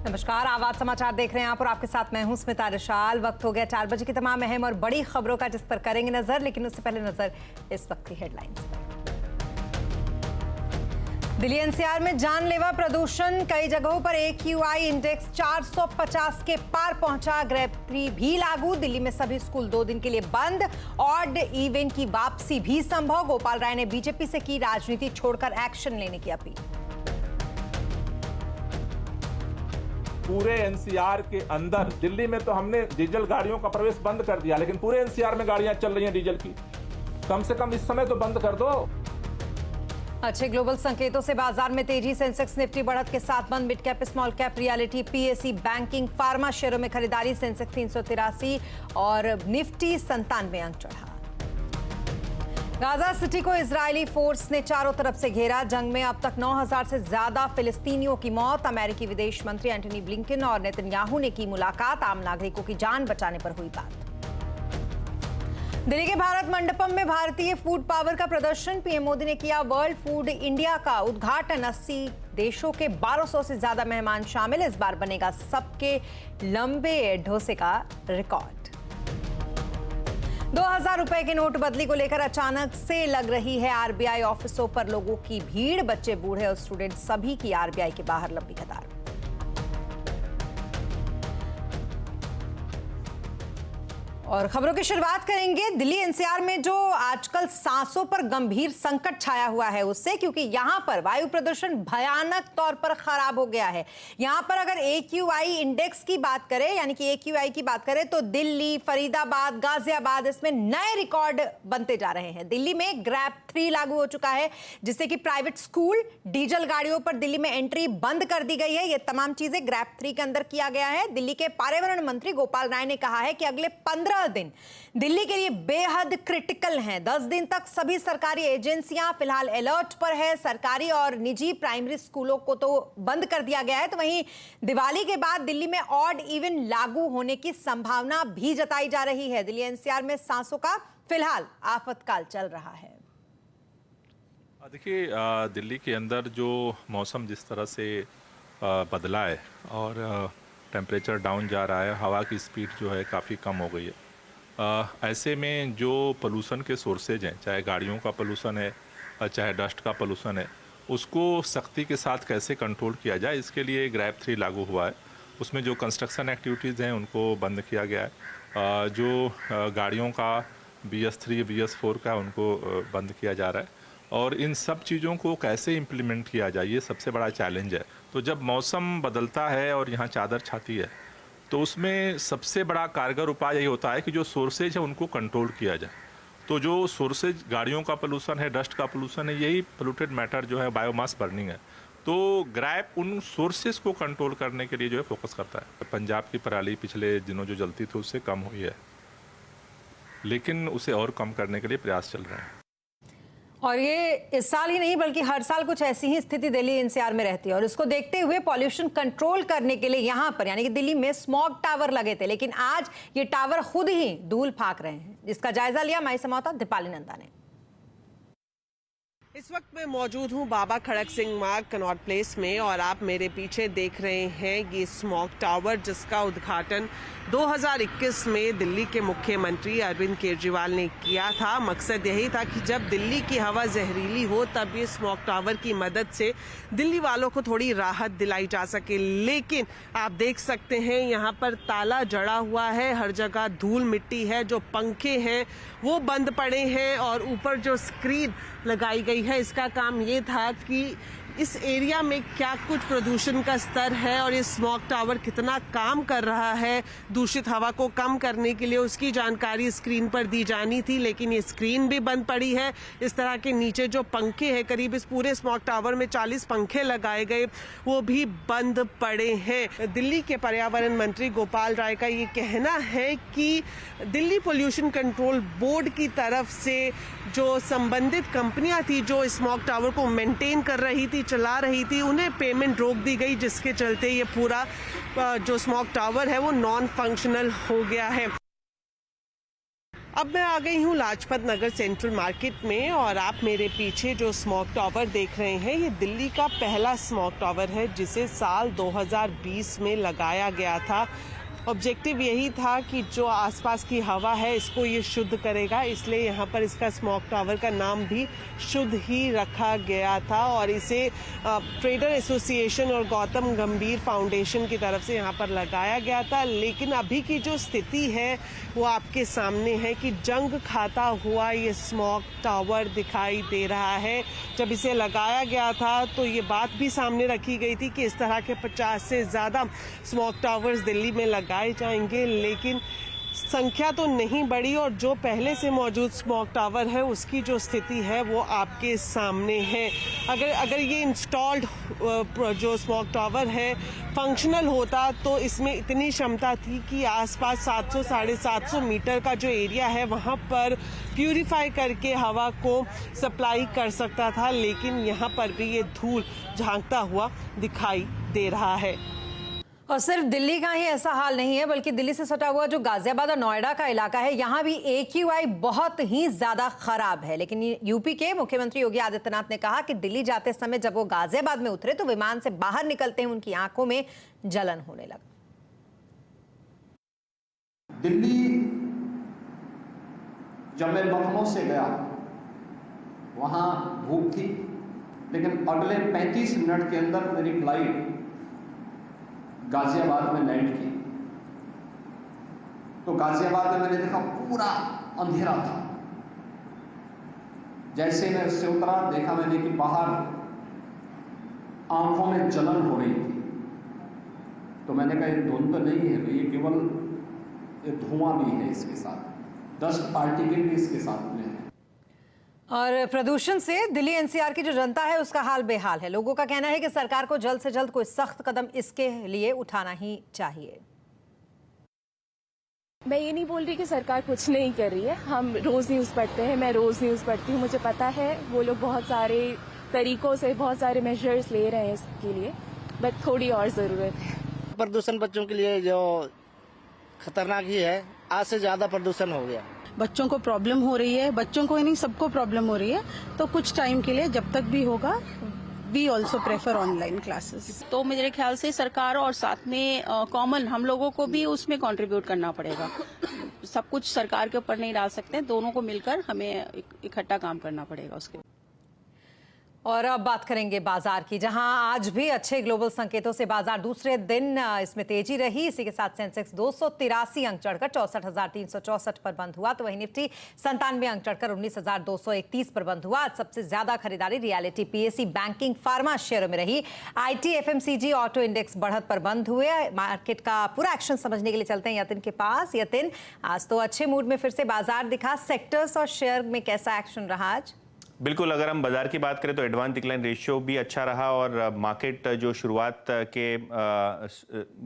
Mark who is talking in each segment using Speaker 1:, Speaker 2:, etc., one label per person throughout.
Speaker 1: नमस्कार, आवाज समाचार देख रहे हैं आप और आपके साथ मैं हूं स्मिता रिशाल। वक्त हो गया 4 बजे की तमाम अहम और बड़ी खबरों का, जिस पर करेंगे नजर, लेकिन उससे पहले नजर इस वक्त की हेडलाइंस पर। दिल्ली एनसीआर में जानलेवा प्रदूषण, कई जगहों पर AQI इंडेक्स 450 के पार पहुंचा। ग्रेड 3 भी लागू। दिल्ली में सभी स्कूल 2 दिन के लिए बंद। ऑड इवन की वापसी भी संभव। गोपाल राय ने बीजेपी से की राजनीति छोड़कर एक्शन लेने की अपील।
Speaker 2: पूरे एनसीआर के अंदर दिल्ली में तो हमने डीजल गाड़ियों का प्रवेश बंद कर दिया, लेकिन पूरे एनसीआर में गाड़ियां चल रही हैं डीजल की। कम से कम इस समय तो बंद कर दो।
Speaker 1: अच्छे ग्लोबल संकेतों से बाजार में तेजी। सेंसेक्स निफ्टी बढ़त के साथ बंद। Mid cap, small cap, reality, PSE, banking, pharma शेयरों में खरीदारी। सेंसेक्स 383 और निफ्टी 97 अंक चढ़ा। गाजा सिटी को इजरायली फोर्स ने चारों तरफ से घेरा। जंग में अब तक 9000 से ज्यादा फिलिस्तीनियों की मौत। अमेरिकी विदेश मंत्री एंटनी ब्लिंकन और नेतन्याहू ने की मुलाकात। आम नागरिकों की जान बचाने पर हुई बात। दिल्ली के भारत मंडपम में भारतीय फूड पावर का प्रदर्शन। पीएम मोदी ने किया वर्ल्ड फूड इंडिया का उद्घाटन। 80 देशों के 1200 से ज्यादा मेहमान शामिल। इस बार बनेगा सबके लंबे ढोसे का रिकॉर्ड। 2000 रुपए के नोट बदली को लेकर अचानक से लग रही है RBI ऑफिसों पर लोगों की भीड़। बच्चे, बूढ़े और स्टूडेंट सभी की RBI के बाहर लंबी कतार। और खबरों की शुरुआत करेंगे दिल्ली एनसीआर में जो आजकल सांसों पर गंभीर संकट छाया हुआ है उससे, क्योंकि यहां पर वायु प्रदूषण भयानक तौर पर खराब हो गया है। यहां पर अगर AQI इंडेक्स की बात करें, यानी कि AQI की बात करें, तो दिल्ली, फरीदाबाद, गाजियाबाद इसमें नए रिकॉर्ड बनते जा रहे हैं। दिल्ली में ग्रेड 3 लागू हो चुका है, जिससे कि प्राइवेट स्कूल, डीजल गाड़ियों पर दिल्ली में एंट्री बंद कर दी गई है। ये तमाम चीजें ग्रेड 3 के अंदर किया गया है। दिल्ली के पर्यावरण मंत्री गोपाल राय ने कहा है कि अगले 15 दिन दिल्ली के लिए बेहद क्रिटिकल हैं। 10 दिन तक सभी सरकारी एजेंसियां फिलहाल अलर्ट पर है। सरकारी और निजी प्राइमरी स्कूलों को तो बंद कर दिया गया है, तो वहीं दिवाली के बाद दिल्ली में ऑड इवन लागू होने की संभावना भी जताई जा रही है। दिल्ली एनसीआर में सांसों का फिलहाल आफतकाल चल रहा है।
Speaker 2: देखिए, दिल्ली के अंदर जो मौसम जिस तरह से बदला है और टेम्परेचर डाउन जा रहा है, हवा की स्पीड जो है काफ़ी कम हो गई है। ऐसे में जो पोल्यूशन के सोर्सेज हैं, चाहे गाड़ियों का पोल्यूशन है, चाहे डस्ट का पोल्यूशन है, उसको सख्ती के साथ कैसे कंट्रोल किया जाए, इसके लिए ग्रेड 3 लागू हुआ है। उसमें जो कंस्ट्रक्शन एक्टिविटीज़ हैं उनको बंद किया गया है। जो गाड़ियों का BS3, BS4 का उनको बंद किया जा रहा है। और इन सब चीज़ों को कैसे इम्प्लीमेंट किया जाए, ये सबसे बड़ा चैलेंज है। तो जब मौसम बदलता है और यहाँ चादर छाती है, तो उसमें सबसे बड़ा कारगर उपाय यही होता है कि जो सोर्सेज है उनको कंट्रोल किया जाए। तो जो सोर्सेज गाड़ियों का पोल्यूशन है, डस्ट का पोल्यूशन है, यही पोल्यूटेड मैटर जो है बायोमास बर्निंग है। तो ग्रैप उन सोर्सेज को कंट्रोल करने के लिए जो है फोकस करता है। पंजाब की पराली पिछले दिनों जो जलती थी उससे कम हुई है, लेकिन उसे और कम करने के लिए प्रयास चल रहे हैं।
Speaker 1: और ये इस साल ही नहीं बल्कि हर साल कुछ ऐसी ही स्थिति दिल्ली एनसीआर में रहती है। और इसको देखते हुए पॉल्यूशन कंट्रोल करने के लिए यहाँ पर, यानी कि दिल्ली में स्मॉग टावर लगे थे, लेकिन आज ये टावर खुद ही धूल फाक रहे हैं, जिसका जायजा लिया हमारी संवाददाता दीपाली नंदा ने।
Speaker 3: इस वक्त मैं मौजूद हूँ बाबा खड़क सिंह मार्ग, कनॉट प्लेस में, और आप मेरे पीछे देख रहे हैं ये स्मॉग टावर, जिसका उद्घाटन 2021 में दिल्ली के मुख्यमंत्री अरविंद केजरीवाल ने किया था। मकसद यही था कि जब दिल्ली की हवा जहरीली हो तब ये स्मॉग टावर की मदद से दिल्ली वालों को थोड़ी राहत दिलाई जा सके। लेकिन आप देख सकते हैं यहाँ पर ताला जड़ा हुआ है, हर जगह धूल मिट्टी है, जो पंखे हैं वो बंद पड़े हैं, और ऊपर जो स्क्रीन लगाई गई है इसका काम ये था कि इस एरिया में क्या कुछ प्रदूषण का स्तर है और ये स्मॉग टावर कितना काम कर रहा है दूषित हवा को कम करने के लिए, उसकी जानकारी स्क्रीन पर दी जानी थी। लेकिन ये स्क्रीन भी बंद पड़ी है। इस तरह के नीचे जो पंखे हैं, करीब इस पूरे स्मॉग टावर में 40 पंखे लगाए गए, वो भी बंद पड़े हैं। दिल्ली के पर्यावरण मंत्री गोपाल राय का ये कहना है कि दिल्ली पोल्यूशन कंट्रोल बोर्ड की तरफ से जो संबंधित कंपनियां थी जो स्मॉग टावर को मेंटेन कर रही थी, चला रही थी, उन्हें पेमेंट रोक दी गई, जिसके चलते ये पूरा जो स्मॉग टावर है वो नॉन फंक्शनल हो गया है। अब मैं आ गई हूँ लाजपत नगर सेंट्रल मार्केट में और आप मेरे पीछे जो स्मॉग टावर देख रहे हैं ये दिल्ली का पहला स्मॉग टावर है जिसे साल 2020 में लगाया गया था। ऑब्जेक्टिव यही था कि जो आसपास की हवा है इसको ये शुद्ध करेगा, इसलिए यहाँ पर इसका स्मॉग टावर का नाम भी शुद्ध ही रखा गया था और इसे ट्रेडर एसोसिएशन और गौतम गंभीर फाउंडेशन की तरफ से यहाँ पर लगाया गया था। लेकिन अभी की जो स्थिति है वो आपके सामने है कि जंग खाता हुआ ये स्मॉग टावर दिखाई दे रहा है। जब इसे लगाया गया था तो ये बात भी सामने रखी गई थी कि इस तरह के 50 से ज़्यादा स्मॉग टावर्स दिल्ली में लगाए जाएंगे, लेकिन संख्या तो नहीं बढ़ी और जो पहले से मौजूद स्मॉग टावर है उसकी जो स्थिति है वो आपके सामने है। अगर ये इंस्टॉल्ड जो स्मॉग टावर है फंक्शनल होता तो इसमें इतनी क्षमता थी कि आसपास 700 750 मीटर का जो एरिया है वहाँ पर प्यूरिफाई करके हवा को सप्लाई कर सकता था, लेकिन यहाँ पर भी ये धूल झांकता हुआ दिखाई दे रहा है।
Speaker 1: और सिर्फ दिल्ली का ही ऐसा हाल नहीं है बल्कि दिल्ली से सटा हुआ जो गाजियाबाद और नोएडा का इलाका है यहाँ भी AQI बहुत ही ज्यादा खराब है। लेकिन यूपी के मुख्यमंत्री योगी आदित्यनाथ ने कहा कि दिल्ली जाते समय जब वो गाजियाबाद में उतरे तो विमान से बाहर निकलते ही उनकी आंखों में जलन होने लगा।
Speaker 4: दिल्ली जब मैं लखनऊ से गया वहां धूप थी, लेकिन अगले 35 मिनट के अंदर मेरी फ्लाइट गाजियाबाद में लैंड की तो गाजियाबाद में मैंने देखा पूरा अंधेरा था। जैसे मैं उससे उतरा देखा मैंने कि बाहर आंखों में जलन हो रही थी। तो मैंने कहा ये धुंध तो नहीं है, ये केवल ये धुआं भी है, इसके साथ डस्ट पार्टिकल भी इसके साथ में है।
Speaker 1: और प्रदूषण से दिल्ली NCR की जो जनता है उसका हाल बेहाल है। लोगों का कहना है कि सरकार को जल्द से जल्द कोई सख्त कदम इसके लिए उठाना ही चाहिए।
Speaker 5: मैं ये नहीं बोल रही कि सरकार कुछ नहीं कर रही है। हम रोज न्यूज़ पढ़ते हैं, मैं रोज न्यूज़ पढ़ती हूँ, मुझे पता है वो लोग बहुत सारे तरीकों से बहुत सारे मेजर्स ले रहे हैं इसके लिए, बट थोड़ी और ज़रूरत है।
Speaker 6: प्रदूषण बच्चों के लिए जो खतरनाक ही है, आज से ज्यादा प्रदूषण हो गया।
Speaker 7: बच्चों को प्रॉब्लम हो रही है, बच्चों को ही नहीं सबको प्रॉब्लम हो रही है, तो कुछ टाइम के लिए जब तक भी होगा we also prefer online classes.
Speaker 8: तो मेरे ख्याल से सरकार और साथ में कॉमन हम लोगों को भी उसमें कंट्रीब्यूट करना पड़ेगा। सब कुछ सरकार के ऊपर नहीं डाल सकते, दोनों को मिलकर हमें इकट्ठा काम करना पड़ेगा उसके।
Speaker 1: और अब बात करेंगे बाजार की, जहां आज भी अच्छे ग्लोबल संकेतों से बाजार दूसरे दिन इसमें तेजी रही। इसी के साथ सेंसेक्स 283 अंक चढ़कर 64,364 पर बंद हुआ, तो वही निफ्टी 97 अंक चढ़कर 19,231 पर बंद हुआ। आज सबसे ज्यादा खरीदारी रियलिटी, PSE, बैंकिंग, फार्मा शेयरों में रही। IT, FMCG, ऑटो इंडेक्स बढ़त पर बंद हुए। मार्केट का पूरा एक्शन समझने के लिए चलते हैं यतिन के पास। यतिन, आज तो अच्छे मूड में फिर से बाजार दिखा, सेक्टर्स और शेयर में कैसा एक्शन रहा आज?
Speaker 9: बिल्कुल, अगर हम बाजार की बात करें तो एडवांस डिक्लाइन रेशियो भी अच्छा रहा और मार्केट जो शुरुआत के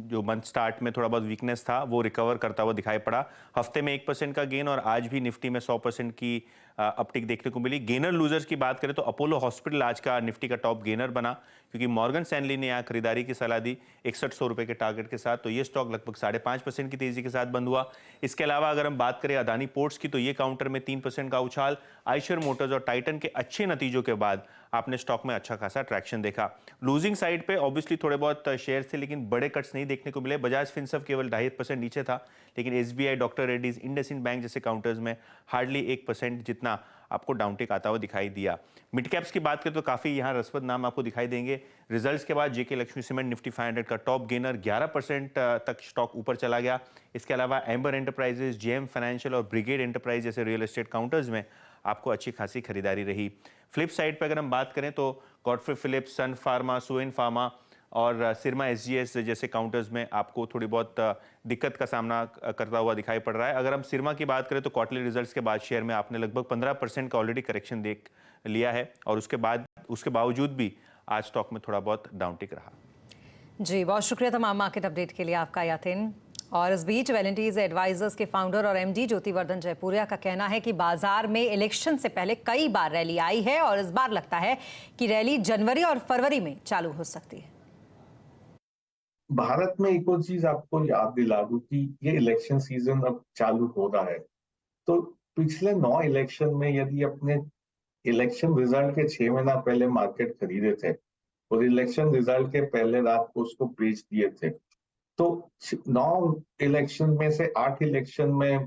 Speaker 9: जो मंथ स्टार्ट में थोड़ा बहुत वीकनेस था वो रिकवर करता हुआ दिखाई पड़ा। हफ्ते में 1% का गेन और आज भी निफ्टी में 100% की अपटिक देखने को मिली। गेनर लूजर्स की बात करें तो अपोलो हॉस्पिटल आज का निफ्टी का टॉप गेनर बना, क्योंकि मॉर्गन स्टैनली ने यहाँ खरीदारी की सलाह दी 6100 रुपए के टारगेट के साथ, तो ये स्टॉक लगभग 5.5% की तेजी के साथ बंद हुआ। इसके अलावा अगर हम बात करें अदानी पोर्ट्स की तो ये काउंटर में 3% का उछाल। आइशर मोटर्स और टाइटन के अच्छे नतीजों के बाद आपने स्टॉक में अच्छा खासा ट्रैक्शन देखा। लूजिंग साइड पे ऑब्वियसली थोड़े बहुत शेयर थे, लेकिन बड़े कट्स नहीं देखने को मिले। बजाज फिनसर्व केवल 2.5% नीचे था, लेकिन SBI, doctor Reddy's, IndusInd bank जैसे काउंटर्स में हार्डली 1% जितना आपको डाउनटेक आता हुआ दिखाई दिया। मिड कैप्स की बात करें तो काफी यहाँ रसवद नाम आपको दिखाई देंगे। रिजल्ट्स के बाद जेके लक्ष्मी सीमेंट निफ्टी 500 का टॉप गेनर, 11% तक स्टॉक ऊपर चला गया। इसके अलावा एम्बर एंटरप्राइजेस, JM फाइनेंशियल और ब्रिगेड एंटरप्राइज जैसे रियल एस्टेट काउंटर्स में आपको अच्छी खासी खरीदारी रही। फ्लिप साइड पर अगर हम बात करें तो गॉडफ्रे फिलिप्स, सन फार्मा, सुवेन फार्मा और सिरमा SGS जैसे काउंटर्स में आपको थोड़ी बहुत दिक्कत का सामना करता हुआ दिखाई पड़ रहा है। अगर हम सिरमा की बात करें तो क्वार्टरली रिजल्ट्स के बाद शेयर में आपने लगभग 15% का ऑलरेडी करेक्शन देख लिया है और उसके बावजूद भी आज स्टॉक में थोड़ा बहुत डाउनटिक रहा।
Speaker 1: जी, बहुत शुक्रिया तमाम मार्केट अपडेट के लिए आपका यतिन। और इस बीच वेलेंटीज एडवाइजर्स के फाउंडर और MD ज्योतिवर्धन जयपुरिया का कहना है कि बाजार में इलेक्शन से पहले कई बार रैली आई है और इस बार लगता है कि रैली जनवरी और फरवरी में चालू हो सकती है।
Speaker 10: भारत में एक और चीज आपको याद दिला दूं कि ये इलेक्शन सीजन अब चालू हो रहा है, तो पिछले 9 इलेक्शन में यदि अपने इलेक्शन रिजल्ट के 6 महीना पहले मार्केट खरीदे थे और इलेक्शन रिजल्ट के पहले रात को उसको बेच दिए थे, तो 9 इलेक्शन में से 8 इलेक्शन में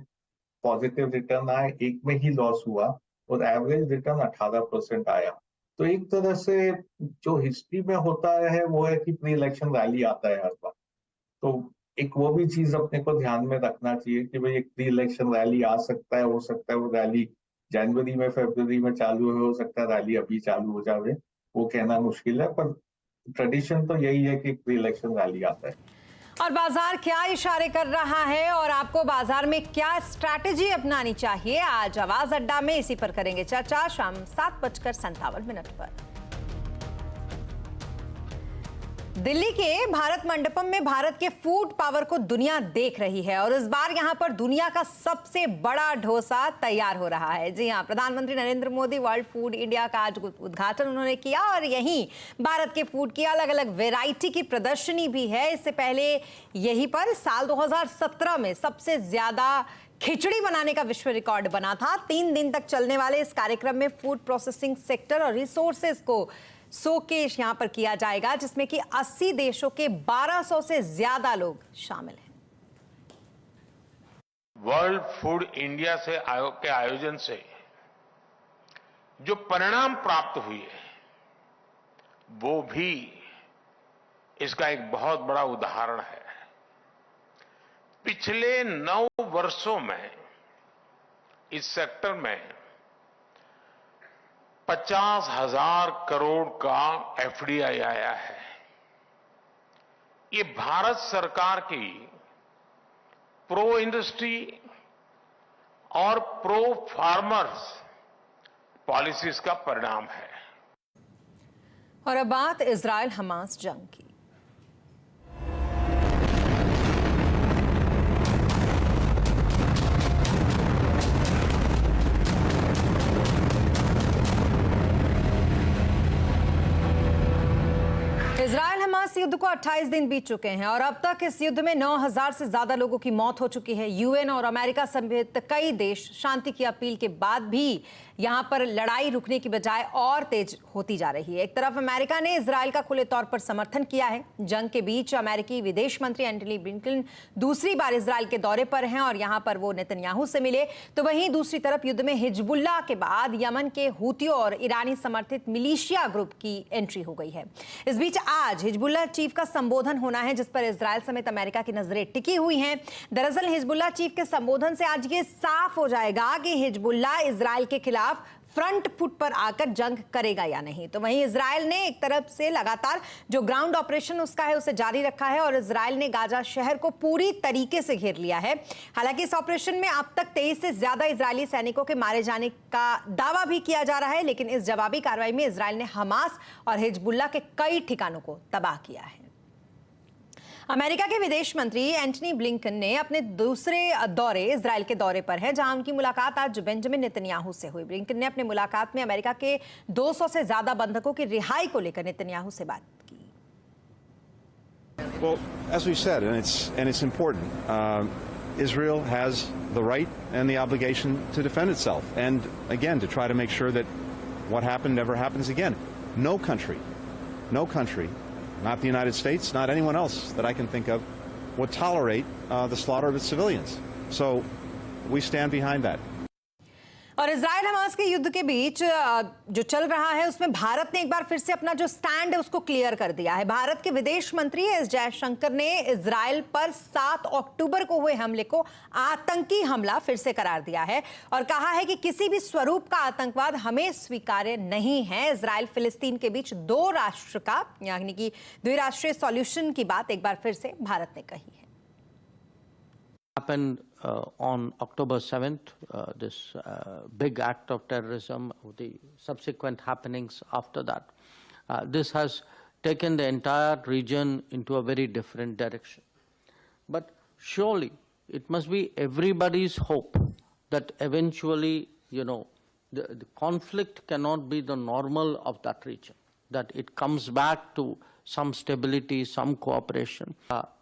Speaker 10: पॉजिटिव रिटर्न आए, एक में ही लॉस हुआ और एवरेज रिटर्न 18% आया। तो एक तरह से जो हिस्ट्री में होता है वो है कि प्री इलेक्शन रैली आता है हर बार, तो एक वो भी चीज अपने को ध्यान में रखना चाहिए कि भाई एक प्री इलेक्शन रैली आ सकता है, हो सकता है वो रैली जनवरी में फरवरी में चालू हो सकता है रैली अभी चालू हो जावे, वो कहना मुश्किल है, पर ट्रेडिशन तो यही है कि प्री इलेक्शन रैली आता है।
Speaker 1: और बाजार क्या इशारे कर रहा है और आपको बाजार में क्या स्ट्रैटेजी अपनानी चाहिए, आज आवाज अड्डा में इसी पर करेंगे चर्चा शाम 7:57 पर। दिल्ली के भारत मंडपम में भारत के फूड पावर को दुनिया देख रही है और इस बार यहां पर दुनिया का सबसे बड़ा डोसा तैयार हो रहा है। जी हां, प्रधानमंत्री Narendra Modi world food India का आज उद्घाटन उन्होंने किया और यहीं भारत के फूड की अलग अलग वैरायटी की प्रदर्शनी भी है। इससे पहले यहीं पर साल 2017 में सबसे ज्यादा खिचड़ी बनाने का विश्व रिकॉर्ड बना था। 3 दिन तक चलने वाले इस कार्यक्रम में फूड प्रोसेसिंग सेक्टर और रिसोर्सेज को शोकेस यहां पर किया जाएगा, जिसमें कि 80 देशों के 1200 से ज्यादा लोग शामिल हैं।
Speaker 11: वर्ल्ड फूड इंडिया से के आयोजन से जो परिणाम प्राप्त हुए वो भी इसका एक बहुत बड़ा उदाहरण है। पिछले 9 वर्षों में इस सेक्टर में 50,000 करोड़ का एफडीआई आया है। ये भारत सरकार की प्रो इंडस्ट्री और प्रो फार्मर्स पॉलिसीज का परिणाम है।
Speaker 1: और अब बात इजराइल हमास जंग की। इजराइल हमास युद्ध को 28 दिन बीत चुके हैं और अब तक इस युद्ध में 9,000 से ज्यादा लोगों की मौत हो चुकी है। यूएन और अमेरिका समेत कई देश शांति की अपील के बाद भी यहां पर लड़ाई रुकने की बजाय और तेज होती जा रही है। एक तरफ अमेरिका ने इजराइल का खुले तौर पर समर्थन किया है। जंग के बीच अमेरिकी विदेश मंत्री एंटनी ब्लिंकन दूसरी बार इजराइल के दौरे पर हैं और यहां पर वो नेतन्याहू से मिले। तो वहीं दूसरी तरफ युद्ध में हिजबुल्लाह के बाद यमन के हूतियों और ईरानी समर्थित मिलिशिया ग्रुप की एंट्री हो गई है। इस बीच आज हिजबुल्लाह चीफ का संबोधन होना है, जिस पर इजराइल समेत अमेरिका की नजरें टिकी हुई हैं। दरअसल हिजबुल्लाह चीफ के संबोधन से आज ये साफ हो जाएगा कि हिजबुल्लाह इजराइल के खिलाफ फ्रंट फुट पर आकर जंग करेगा या नहीं। तो वहीं इजराइल ने एक तरफ से लगातार जो ग्राउंड ऑपरेशन उसका है उसे जारी रखा है और इजराइल ने गाजा शहर को पूरी तरीके से घेर लिया है। हालांकि इस ऑपरेशन में अब तक 23 से ज्यादा इजरायली सैनिकों के मारे जाने का दावा भी किया जा रहा है, लेकिन इस जवाबी कार्रवाई में इजराइल ने हमास और हिजबुल्लाह के कई ठिकानों को तबाह किया है। अमेरिका के विदेश मंत्री एंटनी ब्लिंकन ने अपने दूसरे दौरे इजराइल के दौरे पर है, जहां उनकी मुलाकात आज बेंजामिन नेतन्याहू से हुई। ब्लिंकन ने अपनी मुलाकात में अमेरिका के 200 से ज्यादा बंधकों की रिहाई को लेकर नेतन्याहू से बात की।
Speaker 12: Well, as we said, and it's important, Israel has the right and the obligation to defend itself, and again to try to make sure that what happened never happens again. No country, not the United States, not anyone else that I can think of, would tolerate the slaughter of its civilians. So we stand behind that.
Speaker 1: और Israel Hamas के युद्ध के बीच जो चल रहा है उसमें भारत ने एक बार फिर से अपना जो स्टैंड है उसको क्लियर कर दिया है। भारत के विदेश मंत्री एस जयशंकर ने इजराइल पर 7 अक्टूबर को हुए हमले को आतंकी हमला फिर से करार दिया है और कहा है कि किसी भी स्वरूप का आतंकवाद हमें स्वीकार्य नहीं है। इजराइल फिलिस्तीन के बीच 2 राष्ट्र का यानी कि द्विराष्ट्रीय सॉल्यूशन की बात एक बार फिर से भारत ने कही है।
Speaker 13: Happened on October 7th, this big act of terrorism, the subsequent happenings after that. This has taken the entire region into a very different direction. But surely it must be everybody's hope that eventually, the conflict cannot be the normal of that region. that it comes back to some stability, some cooperation.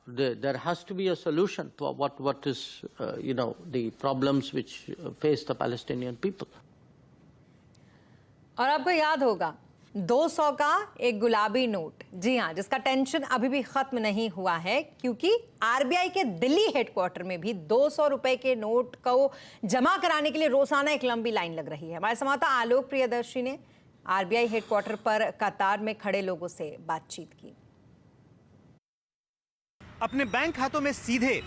Speaker 13: There has to be a solution to what is, the problems which face the Palestinian people.
Speaker 1: और आपको याद होगा 200 का एक गुलाबी note, जी हाँ, जिसका tension अभी भी खत्म नहीं हुआ है, क्योंकि आरबीआई के दिल्ली हेडक्वार्टर में भी 200 रुपए के नोट को जमा कराने के लिए रोजाना एक लंबी लाइन लग रही है। हमारे संवाददाता आलोक प्रियदर्शी ने आरबीआई हेडक्वार्टर पर कतार में खड़े लोगों से बातचीत की।
Speaker 14: अपने बैंक खातों में सीधे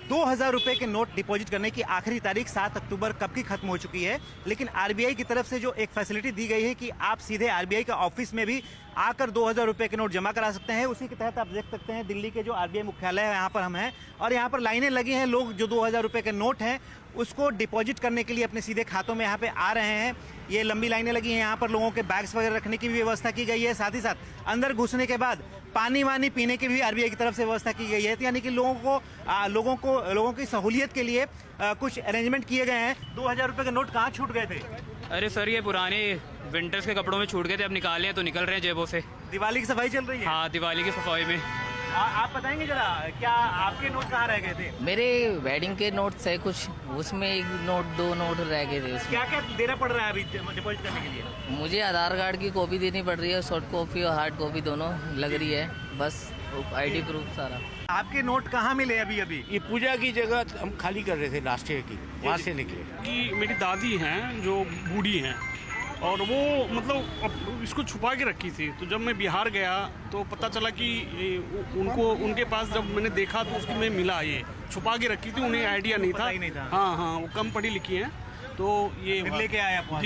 Speaker 14: 2000 रुपए के नोट डिपॉजिट करने की आखिरी तारीख 7 अक्टूबर कब की खत्म हो चुकी है, लेकिन आरबीआई की तरफ से जो एक फैसिलिटी दी गई है कि आप सीधे आरबीआई के ऑफिस में भी आकर 2000 रुपए के नोट जमा करा सकते हैं, उसी के तहत आप देख सकते हैं दिल्ली के जो आरबीआई मुख्यालय है यहाँ पर हम हैं और यहाँ पर लाइनें लगी हैं। लोग जो 2000 रुपए के नोट हैं उसको डिपॉजिट करने के लिए अपने सीधे खातों में यहाँ पे आ रहे हैं। ये लंबी लाइनें लगी हैं, यहाँ पर लोगों के बैग्स वगैरह रखने की भी व्यवस्था की गई है। साथ ही साथ अंदर घुसने के बाद पानी वानी पीने की भी आरबीआई की तरफ से व्यवस्था की गई है, यानी कि लोगों की सहूलियत के लिए कुछ अरेंजमेंट किए गए हैं। 2000 रुपए के नोट कहाँ छूट गए थे?
Speaker 15: अरे सर, ये पुराने विंटर्स के कपड़ों में छूट गए थे, अब निकाले हैं तो निकल रहे हैं जेबों से।
Speaker 14: दिवाली की सफाई चल रही है?
Speaker 15: हाँ, दिवाली की सफाई में।
Speaker 14: आप बताएंगे जरा, क्या आपके नोट कहाँ रह गए थे?
Speaker 16: मेरे वेडिंग के नोट थे कुछ, उसमें एक नोट 2 नोट रह गए थे।
Speaker 14: क्या क्या देना पड़ रहा है अभी डिपॉजिट करने के लिए?
Speaker 16: मुझे आधार कार्ड की कॉपी देनी पड़ रही है, सॉफ्ट कॉपी और हार्ड कॉपी दोनों लग रही है, बस आईडी प्रूफ सारा।
Speaker 14: आपके नोट कहाँ मिले अभी?
Speaker 17: ये पूजा की जगह हम खाली कर रहे थे लास्ट ईयर की, वहाँ से निकले।
Speaker 18: कि मेरी दादी हैं जो बूढ़ी हैं और वो मतलब इसको छुपा के रखी थी, तो जब मैं बिहार गया तो पता चला कि उनके पास जब मैंने देखा तो उसकी में मिला, ये छुपा के रखी थी, उन्हें आइडिया नहीं था। हाँ, वो कम पढ़ी लिखी हैं, तो ये
Speaker 14: लेके आया आप?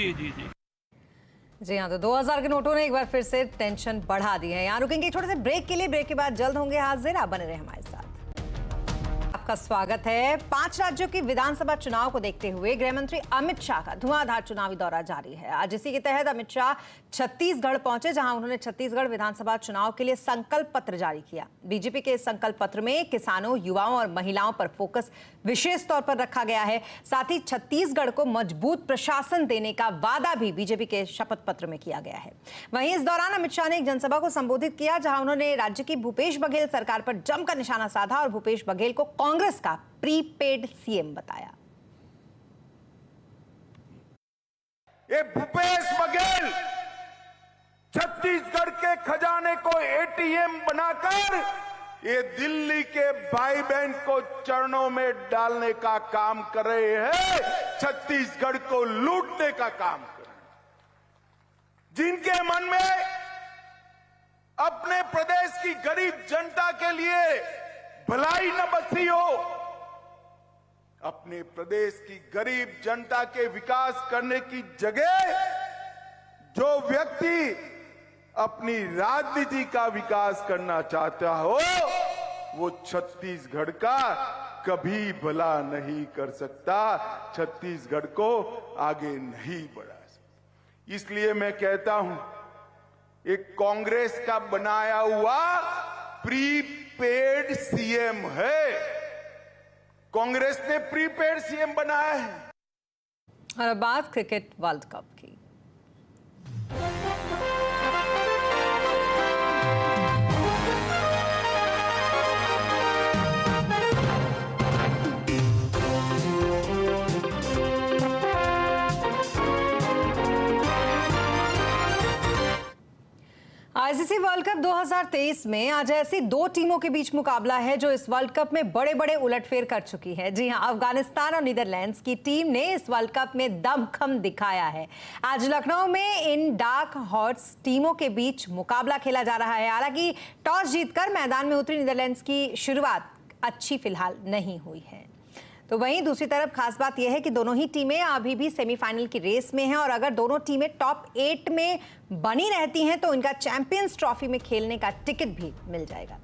Speaker 1: जी हाँ, तो 2000 के नोटों ने एक बार फिर से टेंशन बढ़ा दी है। यहाँ रुकेंगे छोटे से ब्रेक के लिए, ब्रेक के बाद जल्द होंगे हाजिर, आप बने रहे हमारे साथ। आपका स्वागत है। 5 राज्यों की विधानसभा चुनाव को देखते हुए गृह मंत्री अमित शाह का धुआंधार चुनावी दौरा जारी है। आज इसी के तहत अमित शाह छत्तीसगढ़ पहुंचे, जहां उन्होंने छत्तीसगढ़ विधानसभा चुनाव के लिए संकल्प पत्र जारी किया। बीजेपी के इस संकल्प पत्र में किसानों, युवाओं और महिलाओं पर फोकस विशेष तौर पर रखा गया है। साथ ही छत्तीसगढ़ को मजबूत प्रशासन देने का वादा भी बीजेपी के शपथ पत्र में किया गया है। वहीं इस दौरान अमित शाह ने एक जनसभा को संबोधित किया, जहां उन्होंने राज्य की भूपेश बघेल सरकार पर जमकर निशाना साधा और भूपेश बघेल को कांग्रेस का प्रीपेड सीएम बताया।
Speaker 19: ये भूपेश बघेल छत्तीसगढ़ के खजाने को एटीएम बनाकर ये दिल्ली के भाई बहन को चरणों में डालने का काम कर रहे हैं, छत्तीसगढ़ को लूटने का काम कर रहे हैं। जिनके मन में अपने प्रदेश की गरीब जनता के लिए भलाई न बसी हो, अपने प्रदेश की गरीब जनता के विकास करने की जगह जो व्यक्ति अपनी राजनीति का विकास करना चाहता हो, वो छत्तीसगढ़ का कभी भला नहीं कर सकता, छत्तीसगढ़ को आगे नहीं बढ़ा सकता। इसलिए मैं कहता हूं, एक कांग्रेस का बनाया हुआ प्रीपेड सीएम है, कांग्रेस ने प्रीपेड सीएम बनाया है।
Speaker 1: और अब बात क्रिकेट वर्ल्ड कप की। आईसीसी वर्ल्ड कप 2023 में आज ऐसी 2 टीमों के बीच मुकाबला है जो इस वर्ल्ड कप में बड़े बड़े उलटफेर कर चुकी है। जी हां, अफगानिस्तान और नीदरलैंड्स की टीम ने इस वर्ल्ड कप में दमखम दिखाया है। आज लखनऊ में इन डार्क हॉर्स टीमों के बीच मुकाबला खेला जा रहा है। हालांकि टॉस जीतकर मैदान में उतरी नीदरलैंड्स की शुरुआत अच्छी फिलहाल नहीं हुई है। तो वहीं दूसरी तरफ खास बात यह है कि दोनों ही टीमें अभी भी सेमीफाइनल की रेस में हैं और अगर दोनों टीमें टॉप 8 में बनी रहती हैं तो इनका चैंपियंस ट्रॉफी में खेलने का टिकट भी मिल जाएगा।